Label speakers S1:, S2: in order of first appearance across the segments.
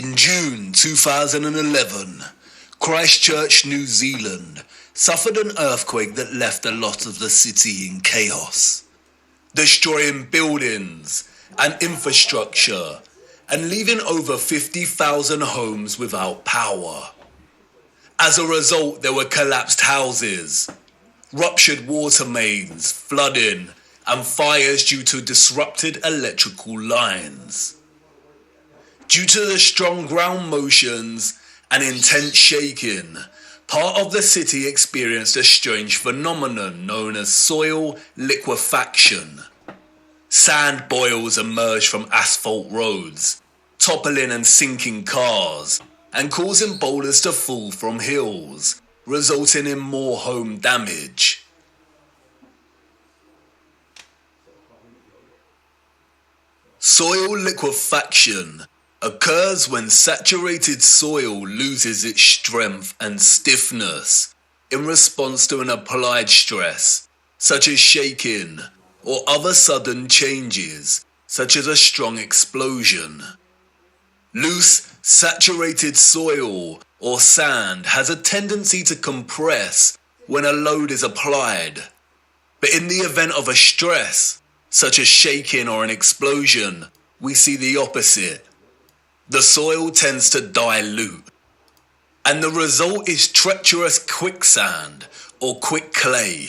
S1: In June 2011, Christchurch, New Zealand, suffered an earthquake that left a lot of the city in chaos, destroying buildings and infrastructure and leaving over 50,000 homes without power. As a result, there were collapsed houses, ruptured water mains, flooding, and fires due to disrupted electrical lines. Due to the strong ground motions and intense shaking, part of the city experienced a strange phenomenon known as soil liquefaction. Sand boils emerged from asphalt roads, toppling and sinking cars, and causing boulders to fall from hills, resulting in more home damage. Soil liquefaction occurs when saturated soil loses its strength and stiffness in response to an applied stress, such as shaking or other sudden changes, such as a strong explosion. Loose, saturated soil or sand has a tendency to compress when a load is applied, but in the event of a stress, such as shaking or an explosion, we see the opposite. The soil tends to dilute, and the result is treacherous quicksand or quick clay.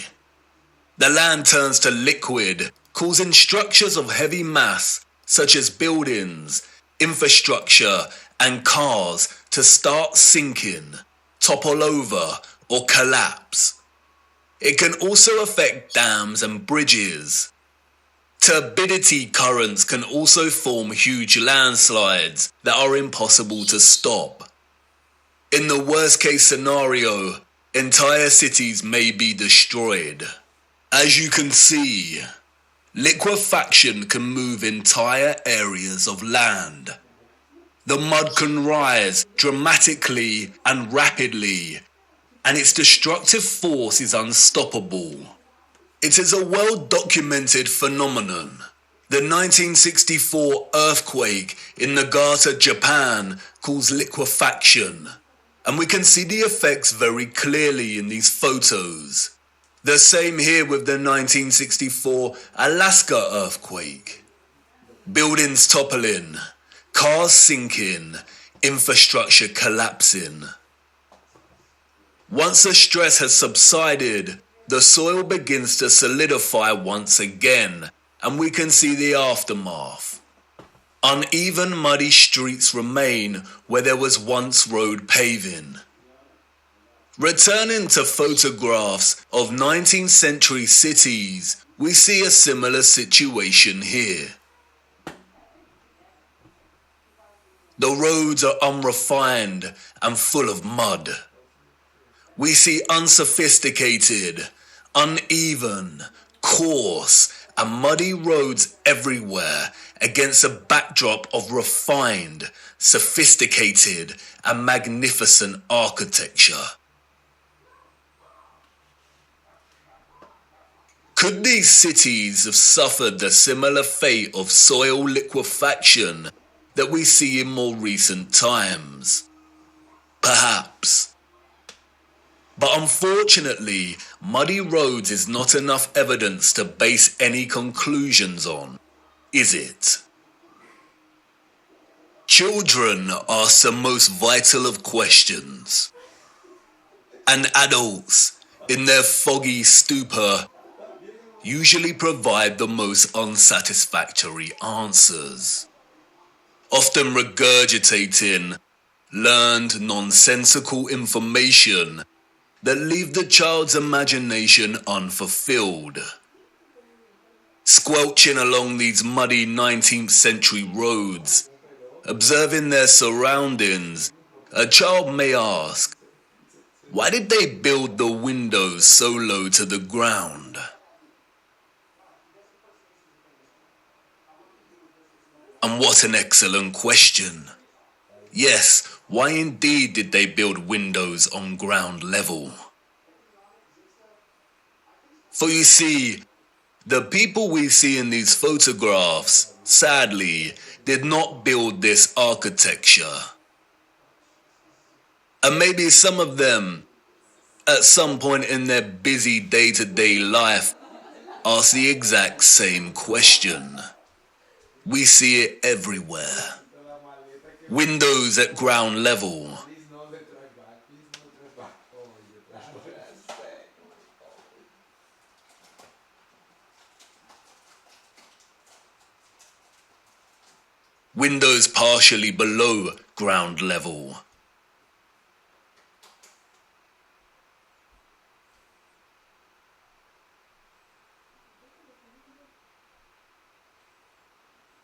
S1: The land turns to liquid, causing structures of heavy mass, such as buildings, infrastructure, and cars to start sinking, topple over, or collapse. It can also affect dams and bridges. Turbidity currents can also form huge landslides that are impossible to stop. In the worst case scenario, entire cities may be destroyed. As you can see, liquefaction can move entire areas of land. The mud can rise dramatically and rapidly, and its destructive force is unstoppable. It is a well-documented phenomenon. The 1964 earthquake in Nagata, Japan, caused liquefaction, and we can see the effects very clearly in these photos. The same here with the 1964 Alaska earthquake. Buildings toppling, cars sinking, infrastructure collapsing. Once the stress has subsided, the soil begins to solidify once again, and we can see the aftermath. Uneven, muddy streets remain where there was once road paving. Returning to photographs of 19th century cities, we see a similar situation here. The roads are unrefined and full of mud. We see unsophisticated, uneven, coarse, and muddy roads everywhere against a backdrop of refined, sophisticated, and magnificent architecture. Could these cities have suffered the similar fate of soil liquefaction that we see in more recent times? Perhaps. But unfortunately, muddy roads is not enough evidence to base any conclusions on, is it? Children ask the most vital of questions, and adults, in their foggy stupor, usually provide the most unsatisfactory answers, often regurgitating learned nonsensical information that leave the child's imagination unfulfilled. Squelching along these muddy 19th century roads, observing their surroundings, a child may ask, why did they build the windows so low to the ground? And what an excellent question. Yes, why indeed did they build windows on ground level? For you see, the people we see in these photographs, sadly, did not build this architecture. And maybe some of them, at some point in their busy day-to-day life, ask the exact same question. We see it everywhere. Windows at ground level. Windows partially below ground level.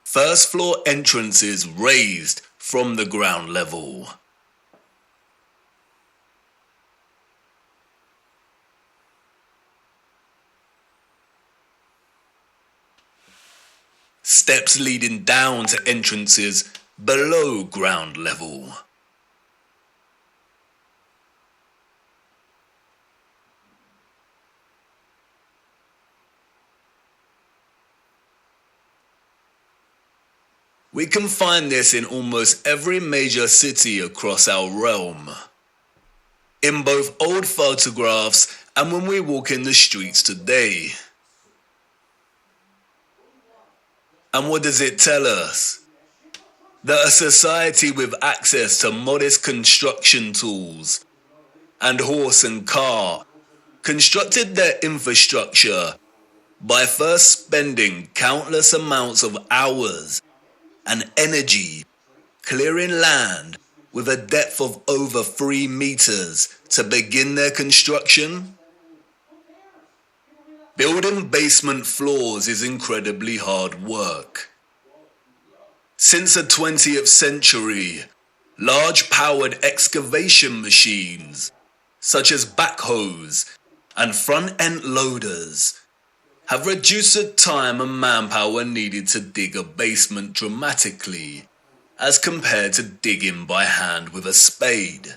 S1: First floor entrances raised from the ground level. Steps leading down to entrances below ground level. We can find this in almost every major city across our realm. In both old photographs and when we walk in the streets today. And what does it tell us? That a society with access to modest construction tools and horse and car constructed their infrastructure by first spending countless amounts of hours and energy clearing land with a depth of over 3 meters to begin their construction. Building basement floors is incredibly hard work. Since the 20th century, large powered excavation machines, such as backhoes and front-end loaders, have reduced the time and manpower needed to dig a basement dramatically, as compared to digging by hand with a spade.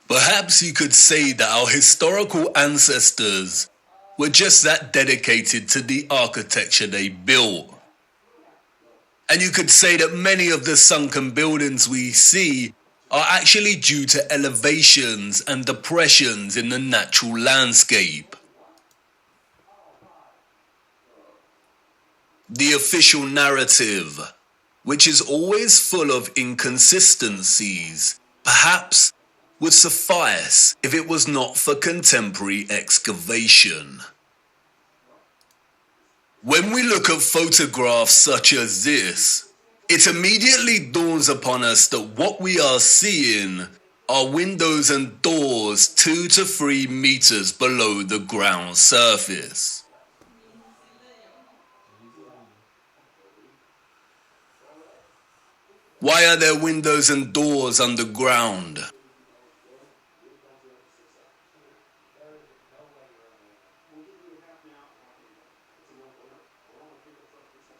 S1: Perhaps you could say that our historical ancestors were just that dedicated to the architecture they built. And you could say that many of the sunken buildings we see are actually due to elevations and depressions in the natural landscape. The official narrative, which is always full of inconsistencies, perhaps would suffice if it was not for contemporary excavation. When we look at photographs such as this, it immediately dawns upon us that what we are seeing are windows and doors 2 to 3 meters below the ground surface. Why are there windows and doors underground?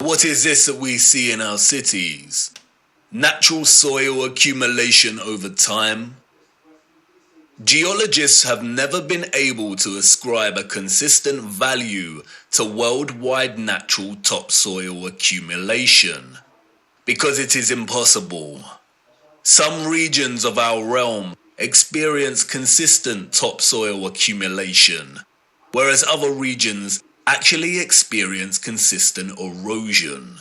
S1: What is this that we see in our cities? Natural soil accumulation over time? Geologists have never been able to ascribe a consistent value to worldwide natural topsoil accumulation, because it is impossible. Some regions of our realm experience consistent topsoil accumulation, whereas other regions actually experience consistent erosion.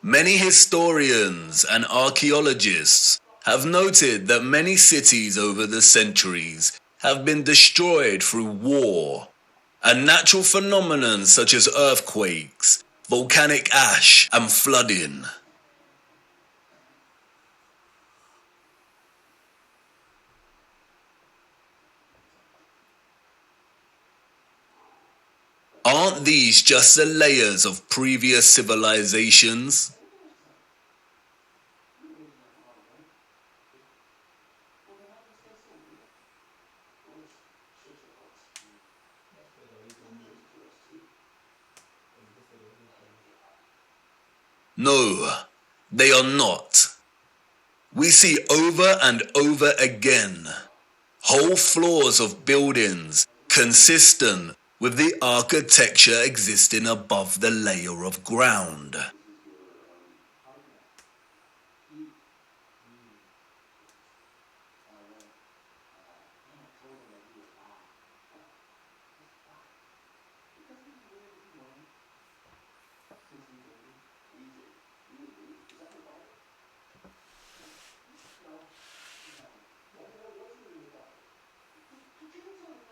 S1: Many historians and archaeologists have noted that many cities over the centuries have been destroyed through war, and natural phenomena such as earthquakes, volcanic ash, and flooding. Aren't these just the layers of previous civilizations? No, they are not. We see over and over again whole floors of buildings consistent with the architecture existing above the layer of ground.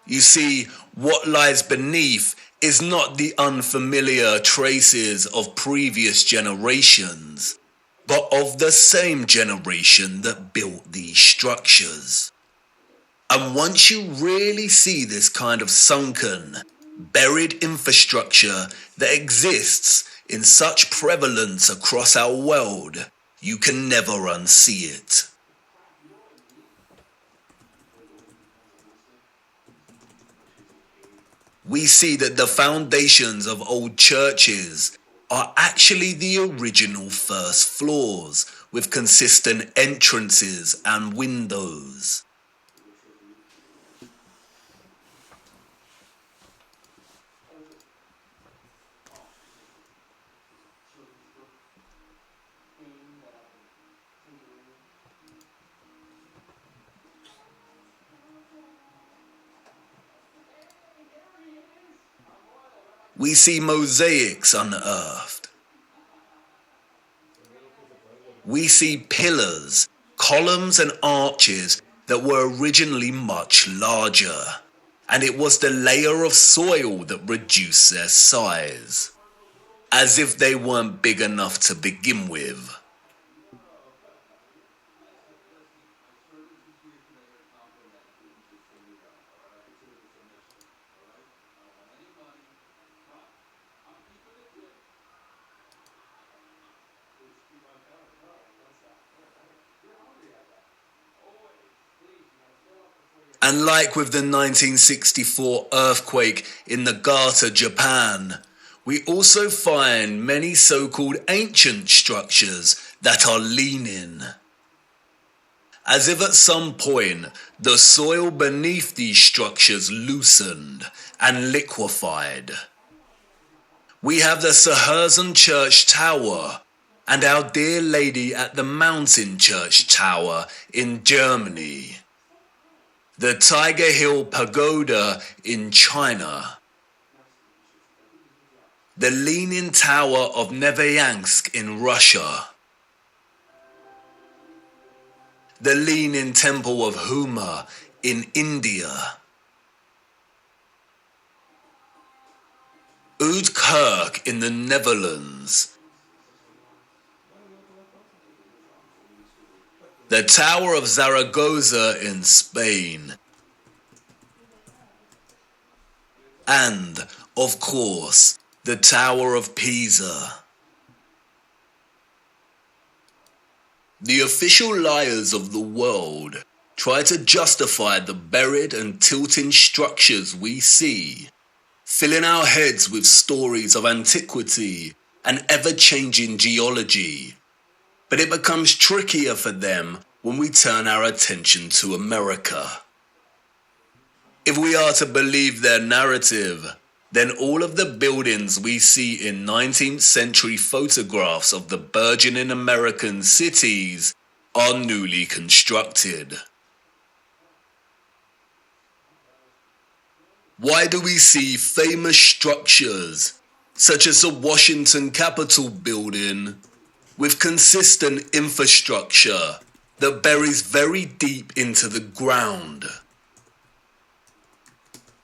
S1: You see, what lies beneath is not the unfamiliar traces of previous generations, but of the same generation that built these structures. And once you really see this kind of sunken, buried infrastructure that exists in such prevalence across our world, you can never unsee it. We see that the foundations of old churches are actually the original first floors with consistent entrances and windows. We see mosaics unearthed. We see pillars, columns and arches that were originally much larger, and it was the layer of soil that reduced their size, as if they weren't big enough to begin with. And like with the 1964 earthquake in Nagata, Japan, we also find many so-called ancient structures that are leaning. As if at some point, the soil beneath these structures loosened and liquefied. We have the Saherzan Church Tower and Our Dear Lady at the Mountain Church Tower in Germany. The Tiger Hill Pagoda in China. The Leaning Tower of Neveyansk in Russia. The Leaning Temple of Huma in India. Oud-Kirk in the Netherlands. The Tower of Zaragoza in Spain. And, of course, the Tower of Pisa. The official liars of the world try to justify the buried and tilting structures we see, filling our heads with stories of antiquity and ever-changing geology. But it becomes trickier for them when we turn our attention to America. If we are to believe their narrative, then all of the buildings we see in 19th century photographs of the burgeoning American cities are newly constructed. Why do we see famous structures, such as the Washington Capitol building, with consistent infrastructure that buries very deep into the ground?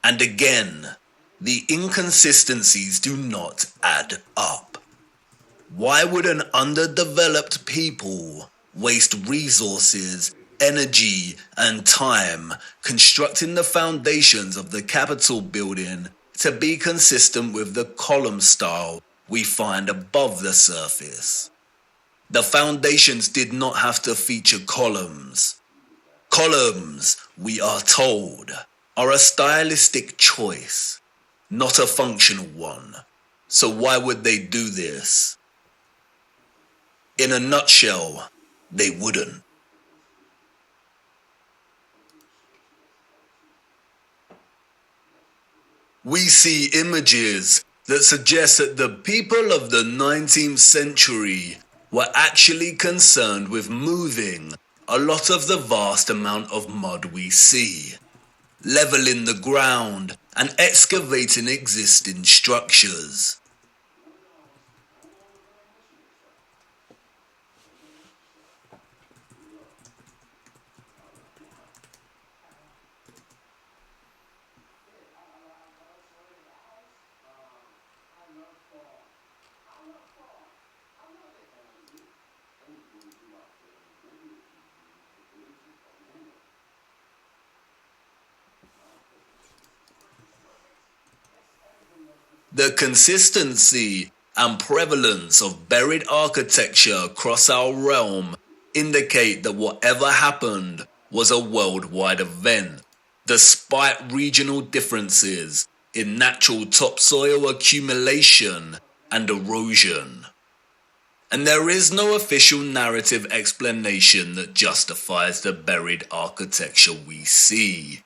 S1: And again, the inconsistencies do not add up. Why would an underdeveloped people waste resources, energy, and time constructing the foundations of the Capitol building to be consistent with the column style we find above the surface? The foundations did not have to feature columns. Columns, we are told, are a stylistic choice, not a functional one. So why would they do this? In a nutshell, they wouldn't. We see images that suggest that the people of the 19th century were actually concerned with moving a lot of the vast amount of mud we see, leveling the ground and excavating existing structures. The consistency and prevalence of buried architecture across our realm indicate that whatever happened was a worldwide event, despite regional differences in natural topsoil accumulation and erosion. And there is no official narrative explanation that justifies the buried architecture we see.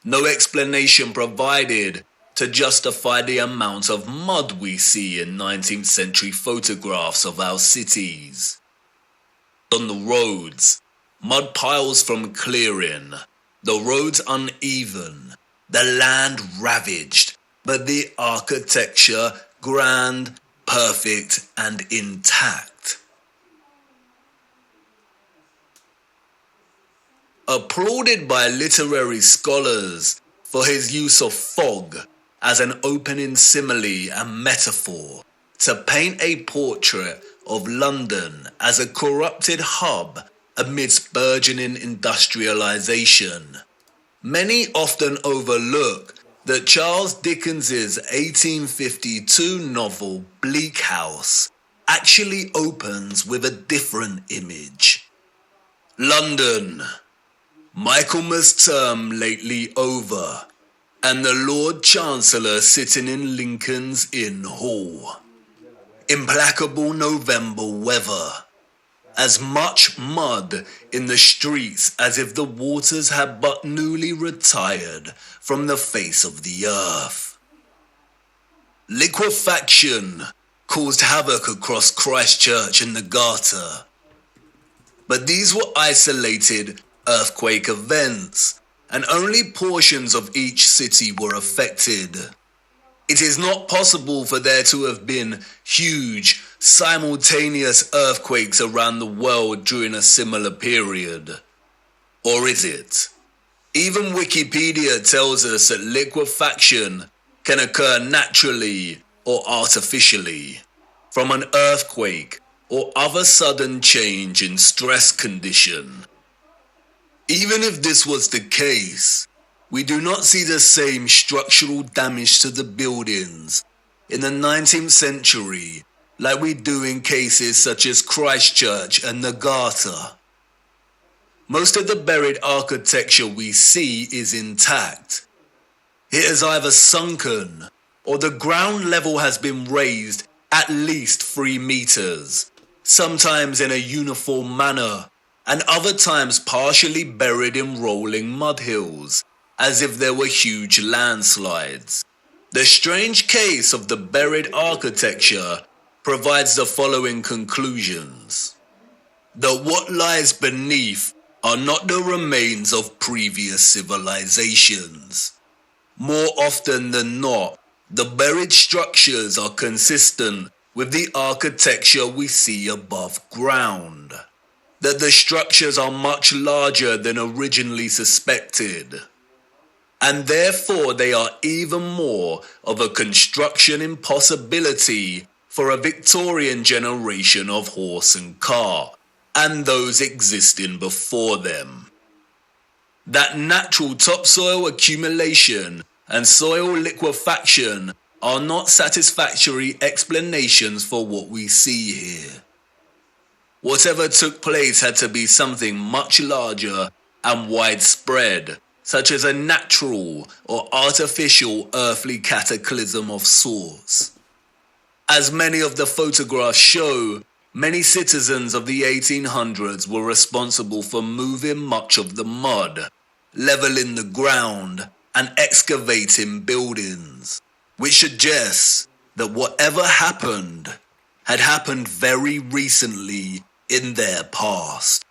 S1: No explanation provided to justify the amount of mud we see in 19th century photographs of our cities. On the roads, mud piles from clearing, the roads uneven, the land ravaged, but the architecture grand, perfect, and intact. Applauded by literary scholars for his use of fog as an opening simile and metaphor to paint a portrait of London as a corrupted hub amidst burgeoning industrialization. Many often overlook that Charles Dickens's 1852 novel Bleak House actually opens with a different image. London, Michaelmas term lately over, and the Lord Chancellor sitting in Lincoln's Inn Hall. Implacable November weather. As much mud in the streets as if the waters had but newly retired from the face of the earth. Liquefaction caused havoc across Christchurch and the Garter. But these were isolated earthquake events, and only portions of each city were affected. It is not possible for there to have been huge, simultaneous earthquakes around the world during a similar period. Or is it? Even Wikipedia tells us that liquefaction can occur naturally or artificially, from an earthquake or other sudden change in stress condition. Even if this was the case, we do not see the same structural damage to the buildings in the 19th century like we do in cases such as Christchurch and the Garter. Most of the buried architecture we see is intact. It has either sunken or the ground level has been raised at least 3 meters, sometimes in a uniform manner, and other times partially buried in rolling mud hills, as if there were huge landslides. The strange case of the buried architecture provides the following conclusions. That what lies beneath are not the remains of previous civilizations. More often than not, the buried structures are consistent with the architecture we see above ground. That the structures are much larger than originally suspected, and therefore they are even more of a construction impossibility for a Victorian generation of horse and cart, and those existing before them. That natural topsoil accumulation and soil liquefaction are not satisfactory explanations for what we see here. Whatever took place had to be something much larger and widespread, such as a natural or artificial earthly cataclysm of sorts. As many of the photographs show, many citizens of the 1800s were responsible for moving much of the mud, leveling the ground, and excavating buildings, which suggests that whatever happened had happened very recently in their past.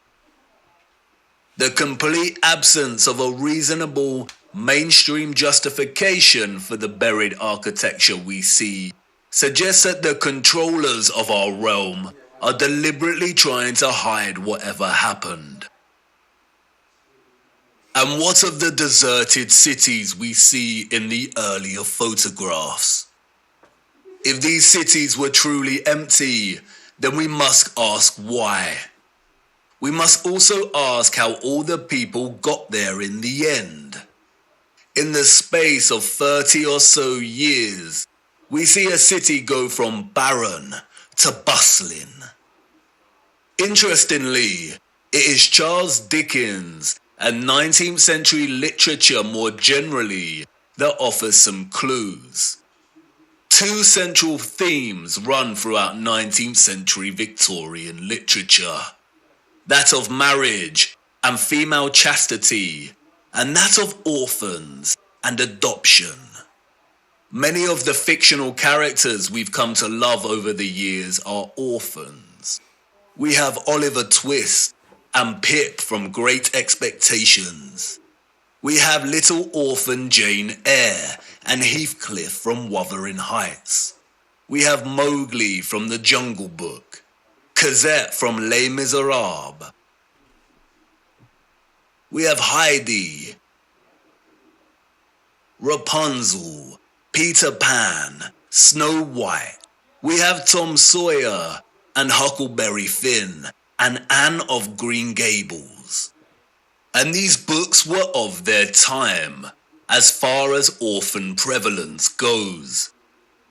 S1: The complete absence of a reasonable mainstream justification for the buried architecture we see suggests that the controllers of our realm are deliberately trying to hide whatever happened. And what of the deserted cities we see in the earlier photographs? If these cities were truly empty, then we must ask why. We must also ask how all the people got there in the end. In the space of 30 or so years, we see a city go from barren to bustling. Interestingly, it is Charles Dickens and 19th century literature more generally that offers some clues. Two central themes run throughout 19th century Victorian literature. That of marriage and female chastity, and that of orphans and adoption. Many of the fictional characters we've come to love over the years are orphans. We have Oliver Twist and Pip from Great Expectations. We have little orphan Jane Eyre and Heathcliff from Wuthering Heights. We have Mowgli from The Jungle Book, Cosette from Les Miserables. We have Heidi, Rapunzel, Peter Pan, Snow White. We have Tom Sawyer and Huckleberry Finn and Anne of Green Gables. And these books were of their time, as far as orphan prevalence goes.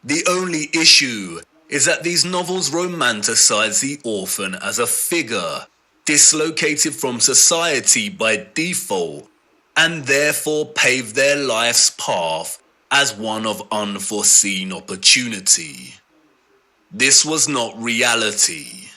S1: The only issue is that these novels romanticize the orphan as a figure dislocated from society by default, and therefore pave their life's path as one of unforeseen opportunity. This was not reality.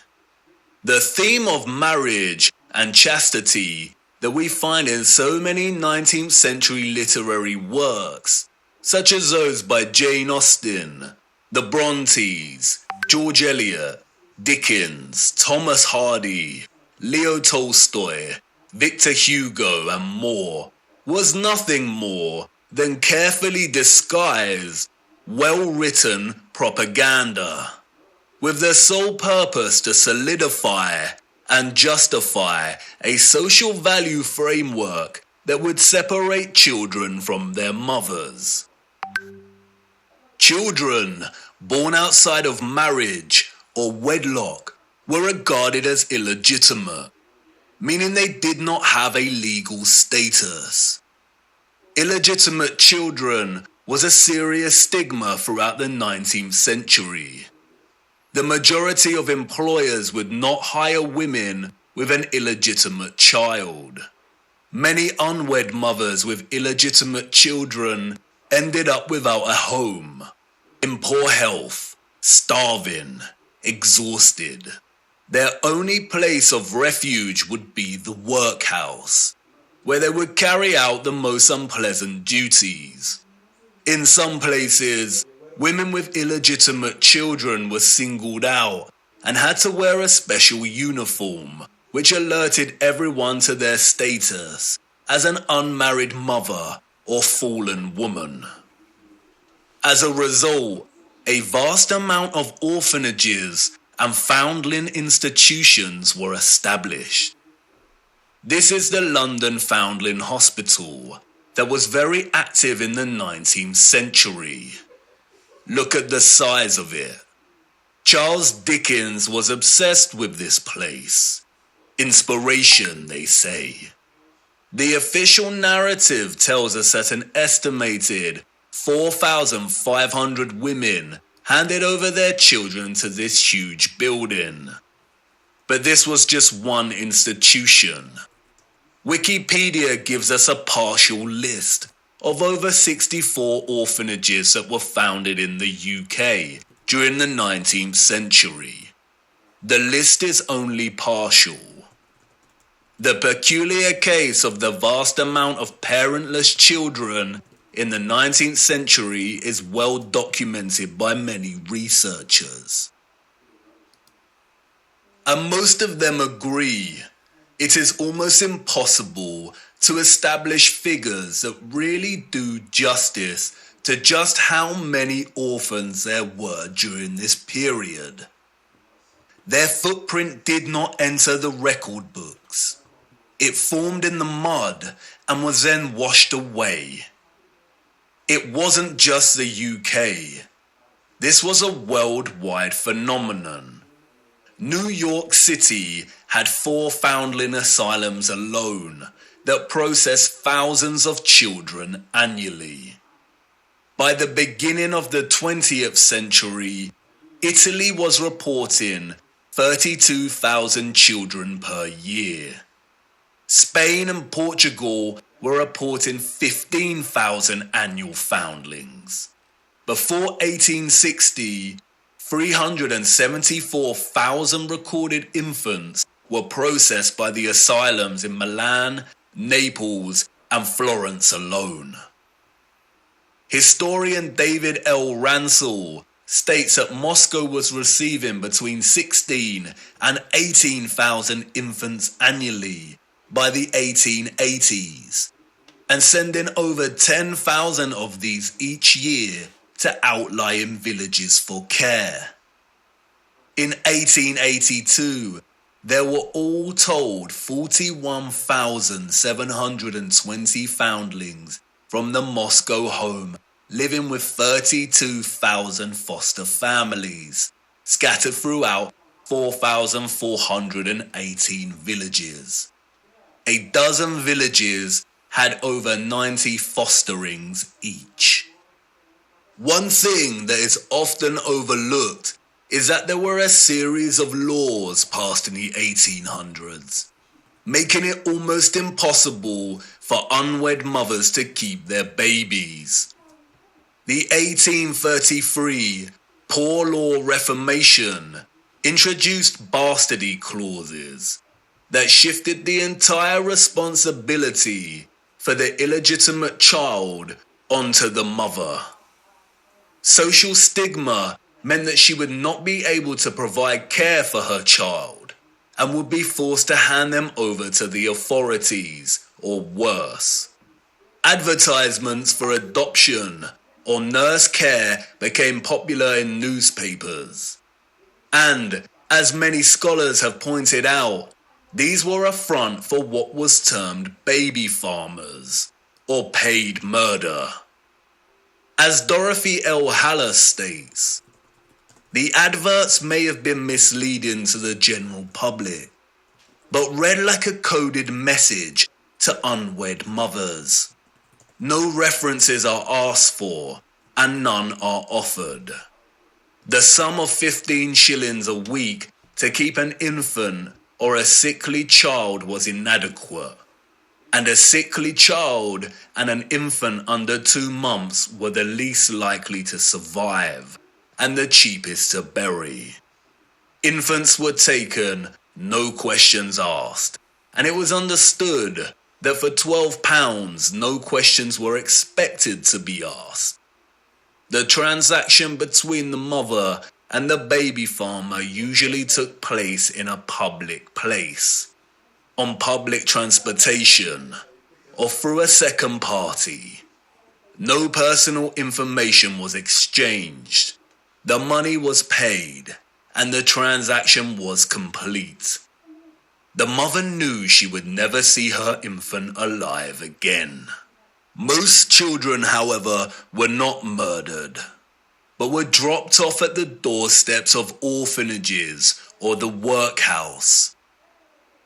S1: The theme of marriage and chastity that we find in so many 19th century literary works, such as those by Jane Austen, the Brontes, George Eliot, Dickens, Thomas Hardy, Leo Tolstoy, Victor Hugo, and more, was nothing more than carefully disguised, well-written propaganda, with the sole purpose to solidify and justify a social value framework that would separate children from their mothers. Children born outside of marriage or wedlock were regarded as illegitimate, meaning they did not have a legal status. Illegitimate children was a serious stigma throughout the 19th century. The majority of employers would not hire women with an illegitimate child. Many unwed mothers with illegitimate children ended up without a home, in poor health, starving, exhausted. Their only place of refuge would be the workhouse, where they would carry out the most unpleasant duties. In some places, women with illegitimate children were singled out and had to wear a special uniform, which alerted everyone to their status as an unmarried mother or fallen woman. As a result, a vast amount of orphanages and foundling institutions were established. This is the London Foundling Hospital that was very active in the 19th century. Look at the size of it. Charles Dickens was obsessed with this place. Inspiration, they say. The official narrative tells us that an estimated 4,500 women handed over their children to this huge building. But this was just one institution. Wikipedia gives us a partial list of over 64 orphanages that were founded in the UK during the 19th century. The list is only partial. The peculiar case of the vast amount of parentless children in the 19th century is well documented by many researchers. And most of them agree it is almost impossible to establish figures that really do justice to just how many orphans there were during this period. Their footprint did not enter the record books. It formed in the mud and was then washed away. It wasn't just the UK. This was a worldwide phenomenon. New York City had 4 foundling asylums alone that processed thousands of children annually. By the beginning of the 20th century, Italy was reporting 32,000 children per year. Spain and Portugal were reporting 15,000 annual foundlings. Before 1860, 374,000 recorded infants were processed by the asylums in Milan, Naples, and Florence alone. Historian David L. Ransell states that Moscow was receiving between 16 and 18,000 infants annually by the 1880s, and sending over 10,000 of these each year to outlying villages for care. In 1882, there were all told 41,720 foundlings from the Moscow home living with 32,000 foster families, scattered throughout 4,418 villages. A dozen villages had over 90 fosterings each. One thing that is often overlooked is that there were a series of laws passed in the 1800s, making it almost impossible for unwed mothers to keep their babies. The 1833 Poor Law Reformation introduced bastardy clauses that shifted the entire responsibility for the illegitimate child onto the mother. Social stigma meant that she would not be able to provide care for her child and would be forced to hand them over to the authorities, or worse. Advertisements for adoption or nurse care became popular in newspapers. And, as many scholars have pointed out, these were a front for what was termed baby farmers, or paid murder. As Dorothy L. Haller states, the adverts may have been misleading to the general public, but read like a coded message to unwed mothers. No references are asked for, and none are offered. The sum of 15 shillings a week to keep an infant or a sickly child was inadequate, and a sickly child and an infant under 2 months were the least likely to survive and the cheapest to bury. Infants were taken, no questions asked, and it was understood that for £12 no questions were expected to be asked. The transaction between the mother and the baby farmer usually took place in a public place, on public transportation, or through a second party. No personal information was exchanged. The money was paid, and the transaction was complete. The mother knew she would never see her infant alive again. Most children, however, were not murdered, but were dropped off at the doorsteps of orphanages or the workhouse.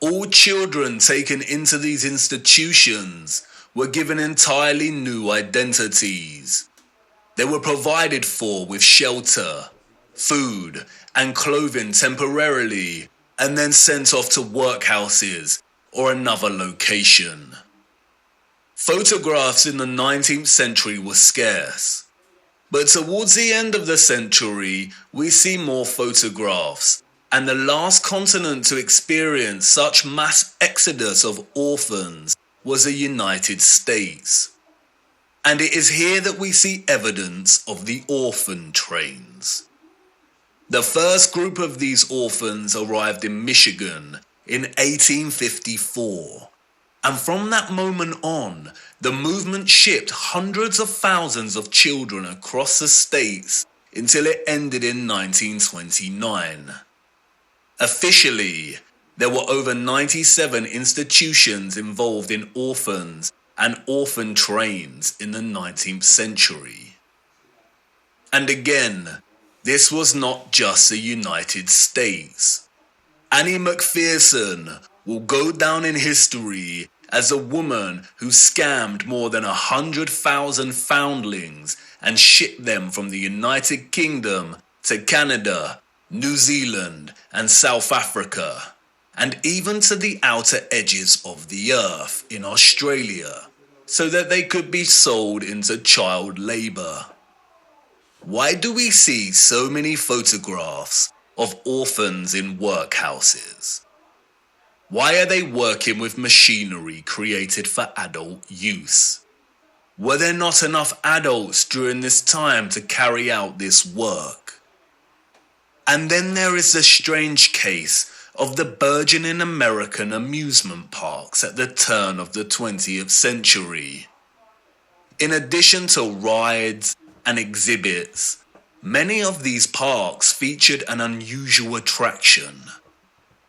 S1: All children taken into these institutions were given entirely new identities. They were provided for with shelter, food, and clothing temporarily, and then sent off to workhouses or another location. Photographs in the 19th century were scarce, but towards the end of the century, we see more photographs, and the last continent to experience such mass exodus of orphans was the United States. And it is here that we see evidence of the orphan trains. The first group of these orphans arrived in Michigan in 1854, and from that moment on, the movement shipped hundreds of thousands of children across the states until it ended in 1929. Officially, there were over 97 institutions involved in orphans and orphan trains in the 19th century. And again, this was not just the United States. Annie McPherson will go down in history as a woman who scammed more than 100,000 foundlings and shipped them from the United Kingdom to Canada, New Zealand, and South Africa, and even to the outer edges of the earth in Australia, so that they could be sold into child labor. Why do we see so many photographs of orphans in workhouses? Why are they working with machinery created for adult use? Were there not enough adults during this time to carry out this work? And then there is the strange case of the burgeoning American amusement parks at the turn of the 20th century. In addition to rides and exhibits, many of these parks featured an unusual attraction: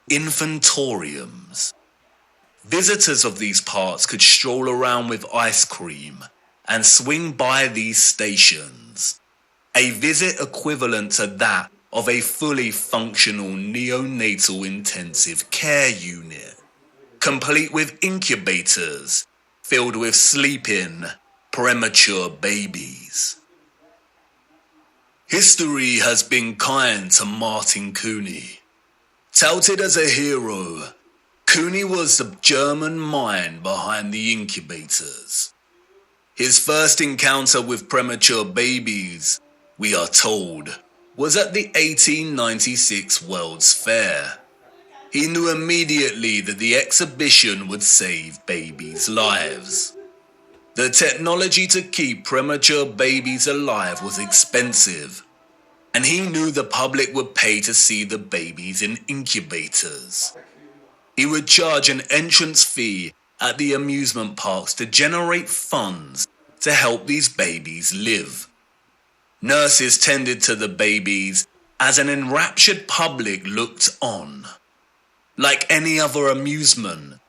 S1: infantoriums. Visitors of these parks could stroll around with ice cream and swing by these stations, a visit equivalent to that of a fully functional neonatal intensive care unit, complete with incubators filled with sleeping, premature babies. History has been kind to Martin Cooney. Touted as a hero, Cooney was the German mind behind the incubators. His first encounter with premature babies, we are told, was at the 1896 World's Fair. He knew immediately that the exhibition would save babies' lives. The technology to keep premature babies alive was expensive, and he knew the public would pay to see the babies in incubators. He would charge an entrance fee at the amusement parks to generate funds to help these babies live. Nurses tended to the babies as an enraptured public looked on. Like any other amusement,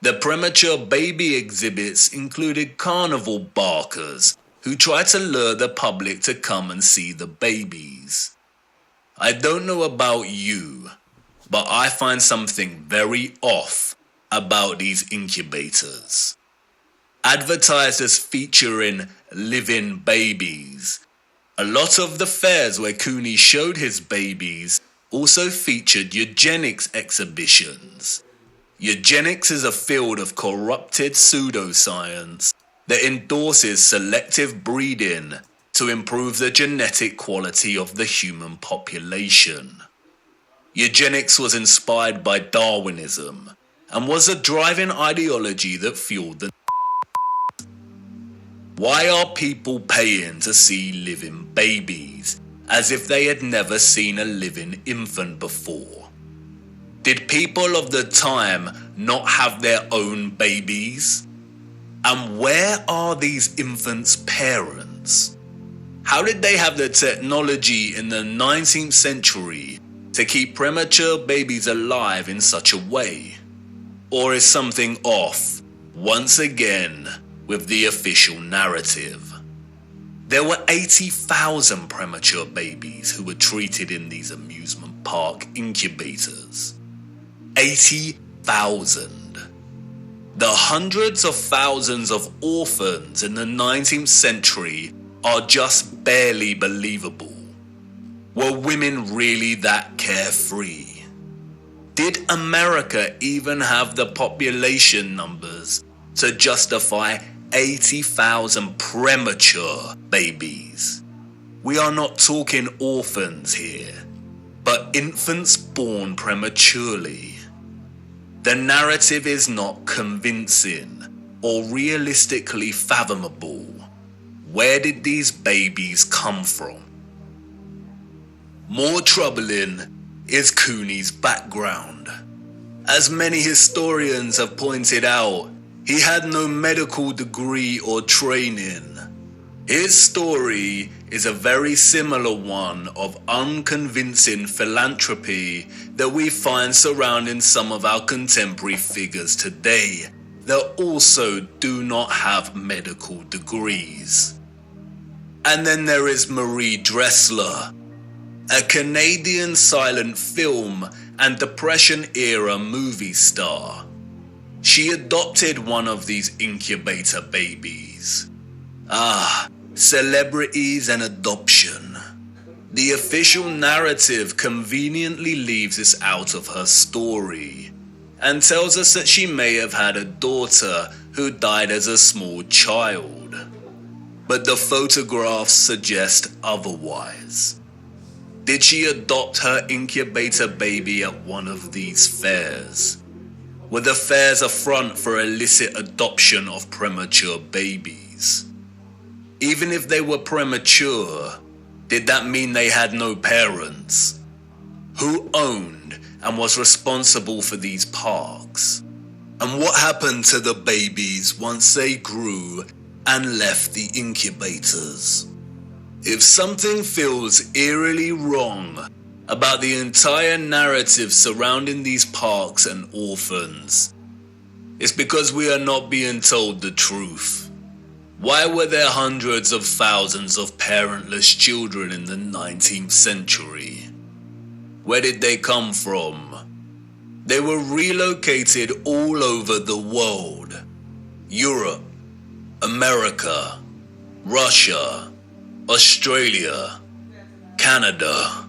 S1: the premature baby exhibits included carnival barkers who tried to lure the public to come and see the babies. I don't know about you, but I find something very off about these incubators. Advertised as featuring living babies, a lot of the fairs where Cooney showed his babies also featured eugenics exhibitions. Eugenics is a field of corrupted pseudoscience that endorses selective breeding to improve the genetic quality of the human population. Eugenics was inspired by Darwinism and was a driving ideology that fueled the. Why are people paying to see living babies as if they had never seen a living infant before? Did people of the time not have their own babies? And where are these infants' parents? How did they have the technology in the 19th century to keep premature babies alive in such a way? Or is something off, once again, with the official narrative? There were 80,000 premature babies who were treated in these amusement park incubators. 80,000. The hundreds of thousands of orphans in the 19th century are just barely believable. Were women really that carefree? Did America even have the population numbers to justify 80,000 premature babies? We are not talking orphans here, but infants born prematurely. The narrative is not convincing or realistically fathomable. Where did these babies come from? More troubling is Cooney's background. As many historians have pointed out, he had no medical degree or training. His story is a very similar one of unconvincing philanthropy that we find surrounding some of our contemporary figures today that also do not have medical degrees. And then there is Marie Dressler, a Canadian silent film and Depression-era movie star. She adopted one of these incubator babies. Celebrities and adoption. The official narrative conveniently leaves this out of her story and tells us that she may have had a daughter who died as a small child. But the photographs suggest otherwise. Did she adopt her incubator baby at one of these fairs? Were the fairs a front for illicit adoption of premature babies? Even if they were premature, did that mean they had no parents? Who owned and was responsible for these parks? And what happened to the babies once they grew and left the incubators? If something feels eerily wrong about the entire narrative surrounding these parks and orphans, it's because we are not being told the truth. Why were there hundreds of thousands of parentless children in the 19th century? Where did they come from? They were relocated all over the world. Europe, America, Russia, Australia, Canada.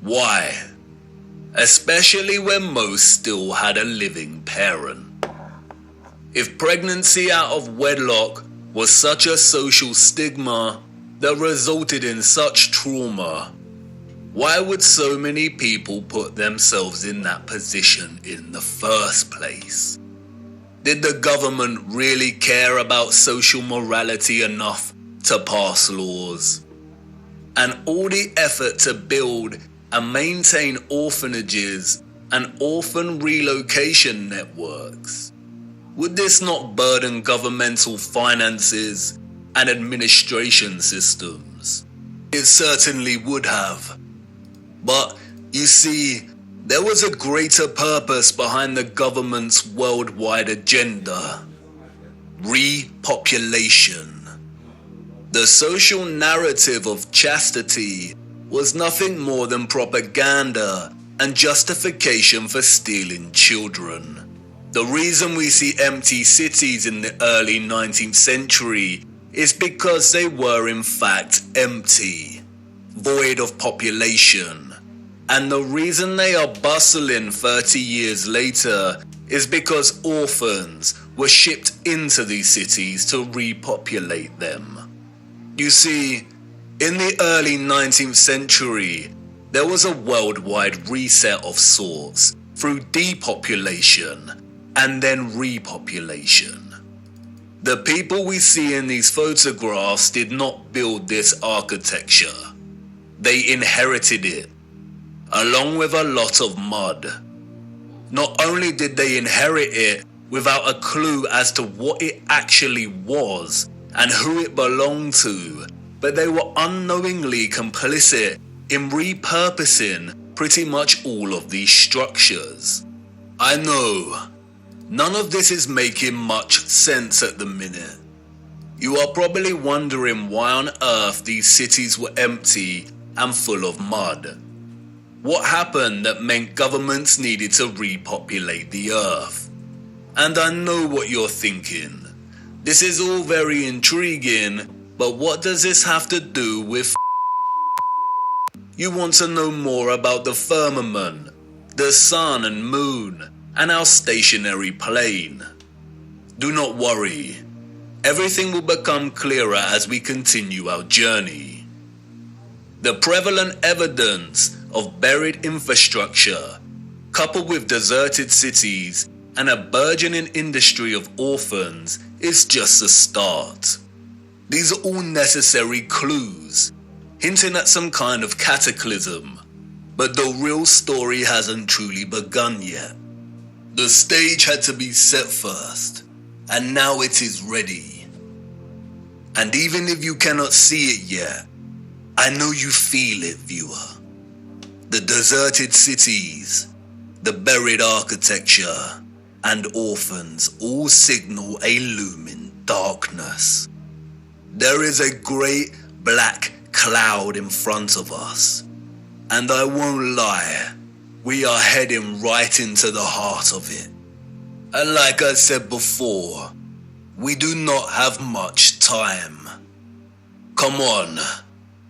S1: Why? Especially when most still had a living parent. If pregnancy out of wedlock was such a social stigma that resulted in such trauma, why would so many people put themselves in that position in the first place? Did the government really care about social morality enough to pass laws? And all the effort to build and maintain orphanages and orphan relocation networks, would this not burden governmental finances and administration systems? It certainly would have. But, you see, there was a greater purpose behind the government's worldwide agenda: repopulation. The social narrative of chastity was nothing more than propaganda and justification for stealing children. The reason we see empty cities in the early 19th century is because they were in fact empty, void of population. And the reason they are bustling 30 years later is because orphans were shipped into these cities to repopulate them. You see, in the early 19th century, there was a worldwide reset of sorts through depopulation and then repopulation. The people we see in these photographs did not build this architecture. They inherited it, along with a lot of mud. Not only did they inherit it without a clue as to what it actually was and who it belonged to, but they were unknowingly complicit in repurposing pretty much all of these structures. I know, none of this is making much sense at the minute. You are probably wondering why on earth these cities were empty and full of mud. What happened that meant governments needed to repopulate the earth? And I know what you're thinking. This is all very intriguing, but what does this have to do with You want to know more about the firmament, the sun and moon, and our stationary plane. Do not worry. Everything will become clearer as we continue our journey. The prevalent evidence of buried infrastructure, coupled with deserted cities and a burgeoning industry of orphans, is just a start. These are all necessary clues, hinting at some kind of cataclysm, but the real story hasn't truly begun yet. The stage had to be set first, and now it is ready. And even if you cannot see it yet, I know you feel it, viewer. The deserted cities, the buried architecture, and orphans all signal a looming darkness. There is a great black cloud in front of us, and I won't lie, we are heading right into the heart of it. And like I said before, we do not have much time. Come on,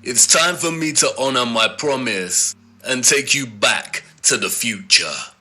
S1: it's time for me to honor my promise and take you back to the future.